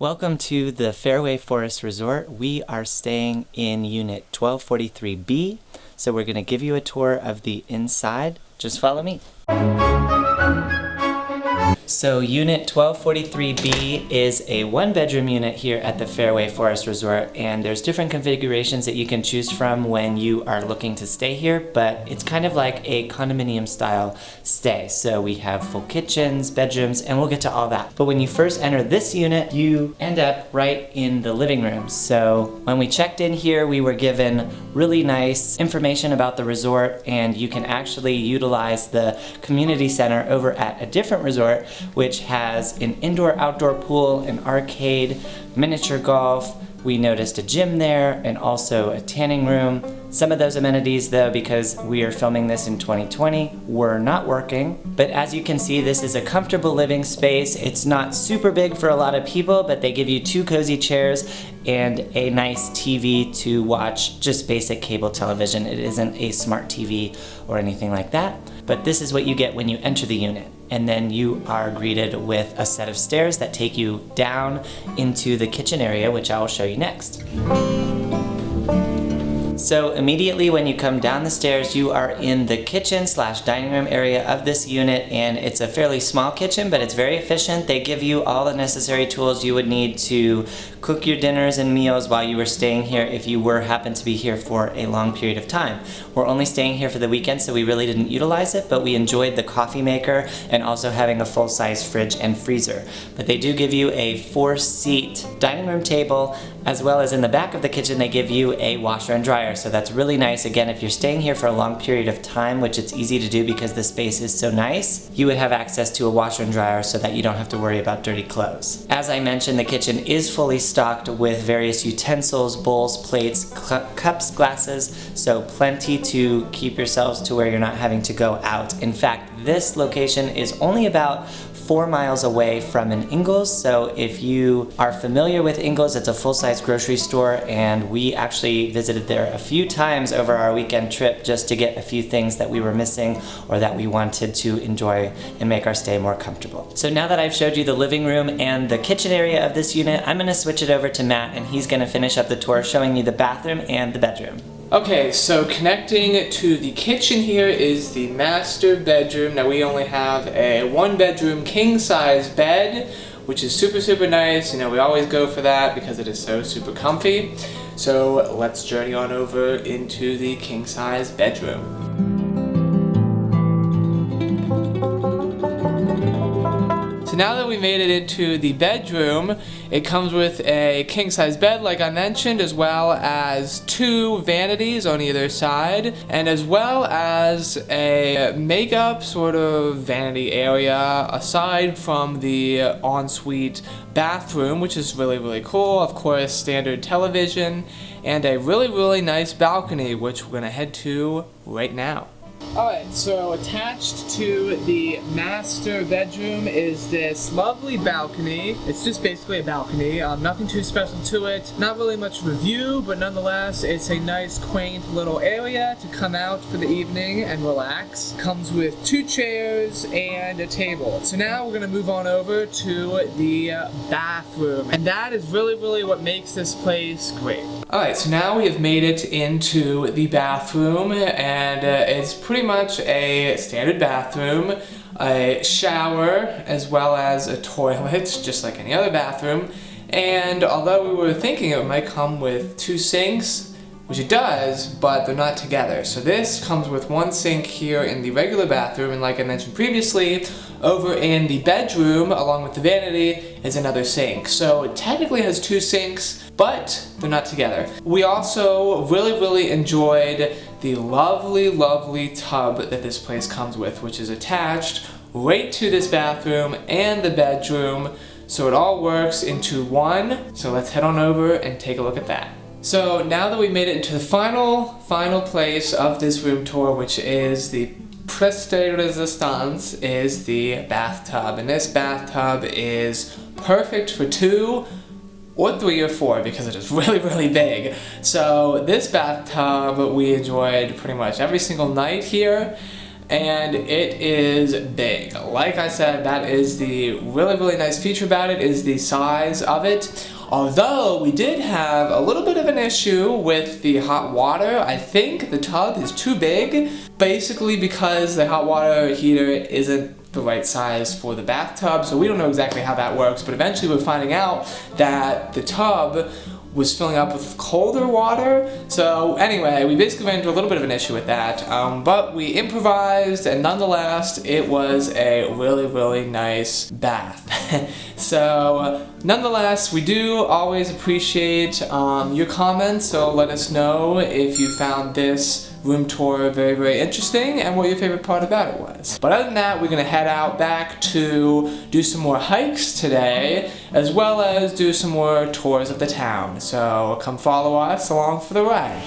Welcome to the Fairway Forest Resort. We are staying in Unit 1243B, so we're going to give you a tour of the inside. Just follow me. So Unit 1243B is a one-bedroom unit here at the Fairway Forest Resort, and there's different configurations that you can choose from when you are looking to stay here, but it's kind of like a condominium style stay. So we have full kitchens, bedrooms, and we'll get to all that. But when you first enter this unit, you end up right in the living room. So when we checked in here, we were given really nice information about the resort, and you can actually utilize the community center over at a different resort, which has an indoor-outdoor pool, an arcade, miniature golf. We noticed a gym there and also a tanning room. Some of those amenities, though, because we are filming this in 2020, were not working. But as you can see, this is a comfortable living space. It's not super big for a lot of people, but they give you 2 cozy chairs and a nice TV to watch just basic cable television. It isn't a smart TV or anything like that. But this is what you get when you enter the unit. And then you are greeted with a set of stairs that take you down into the kitchen area, which I will show you next. So immediately when you come down the stairs, you are in the kitchen / dining room area of this unit, and it's a fairly small kitchen, but it's very efficient. They give you all the necessary tools you would need to cook your dinners and meals while you were staying here if you happen to be here for a long period of time. We're only staying here for the weekend, so we really didn't utilize it, but we enjoyed the coffee maker and also having a full-size fridge and freezer. But they do give you a 4-seat dining room table, as well as in the back of the kitchen they give you a washer and dryer. So that's really nice. Again, if you're staying here for a long period of time, which it's easy to do because the space is so nice, you would have access to a washer and dryer so that you don't have to worry about dirty clothes. As I mentioned, the kitchen is fully stocked with various utensils, bowls, plates, cups, glasses, so plenty to keep yourselves to where you're not having to go out. In fact, this location is only about 4 miles away from an Ingles, so if you are familiar with Ingles, it's a full-size grocery store, and we actually visited there a few times over our weekend trip just to get a few things that we were missing or that we wanted to enjoy and make our stay more comfortable. So now that I've showed you the living room and the kitchen area of this unit, I'm going to switch it over to Matt, and he's going to finish up the tour showing you the bathroom and the bedroom. Okay, so connecting to the kitchen here is the master bedroom. Now we only have a 1-bedroom king-size bed, which is super nice. You know, we always go for that because it is so super comfy. So let's journey on over into the king-size bedroom. So now that we made it into the bedroom, it comes with a king-size bed like I mentioned, as well as 2 vanities on either side, and as well as a makeup sort of vanity area aside from the ensuite bathroom, which is really cool. Of course, standard television, and a really nice balcony, which we're gonna head to right now. Alright, so attached to the master bedroom is this lovely balcony. It's just basically a balcony, nothing too special to it, not really much of a view, but nonetheless it's a nice quaint little area to come out for the evening and relax. Comes with 2 chairs and a table. So now we're going to move on over to the bathroom, and that is really what makes this place great. Alright, so now we have made it into the bathroom, and it's pretty much a standard bathroom, a shower, as well as a toilet, just like any other bathroom. And although we were thinking it might come with 2 sinks, which it does, but they're not together. So this comes with 1 sink here in the regular bathroom, and like I mentioned previously, over in the bedroom, along with the vanity, is another sink. So it technically has 2 sinks, but they're not together. We also really enjoyed the lovely tub that this place comes with, which is attached right to this bathroom and the bedroom. So it all works into one. So let's head on over and take a look at that. So now that we made it into the final place of this room tour, which is the pièce de résistance, is the bathtub. And this bathtub is perfect for 2 or 3 or 4 because it is really big. So this bathtub we enjoyed pretty much every single night here. and it is big. Like I said, that is the really nice feature about it, is the size of it. Although we did have a little bit of an issue with the hot water. I think the tub is too big, basically because the hot water heater isn't the right size for the bathtub, so we don't know exactly how that works, but eventually we're finding out that the tub was filling up with colder water. So anyway, we basically ran into a little bit of an issue with that, but we improvised, and nonetheless, it was a really nice bath. So nonetheless, we do always appreciate your comments, so let us know if you found this room tour very interesting and what your favorite part about it was. But other than that, we're gonna head out back to do some more hikes today, as well as do some more tours of the town. So come follow us along for the ride.